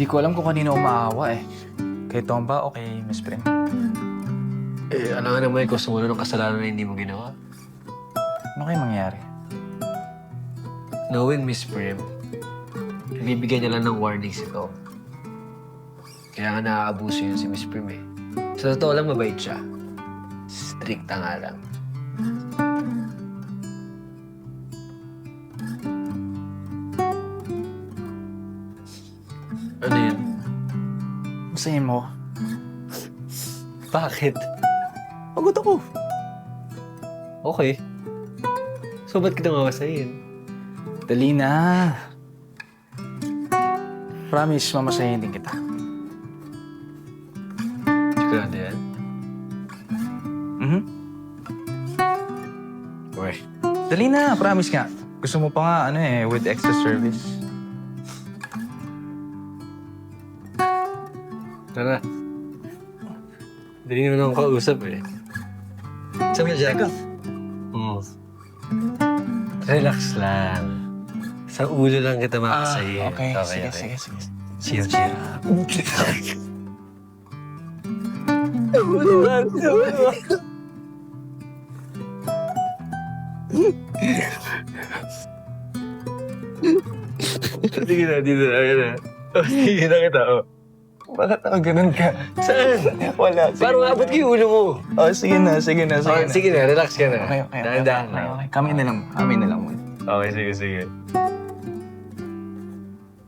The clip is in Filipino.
Hindi ko alam kung kanino umaawa eh. Kay Tomba o kay Miss Prim. Eh, alam nga naman ikaw sumuna ng kasalanan na hindi mo ginawa. Ano kayo mangyari? Knowing Miss Prim, bibigyan niya lang ng warnings ito. Kaya nga naaabuso yun si Miss Prim eh. Sa totoo lang, mabait siya. Stricta nga lang. Ano yun? Basahin mo. Bakit? Pagod ako. Okay. So, ba't kita mamasahin? Dali na. Promise, mamasahin din kita. Sigurado yan? Mhm. Uy. Dali na, promise nga. Gusto mo pa nga, with extra service. Tara. Dali naman akong kausap eh. Saan ka dyan? Relax lang. Sa ulo lang kita makasayin. Okay. Sige. Chill, chill. Sige na, dito na. Ayan na. Oh, sige na kita, oh. Bakit ako ganun ka? Saan? Wala. Parang abot ko yung ulo mo. Oh, sige na. Oh, sige na, relax ka na. Okay. Dahan-dahan lang. Okay. Kami na lang muna. Okay, sige.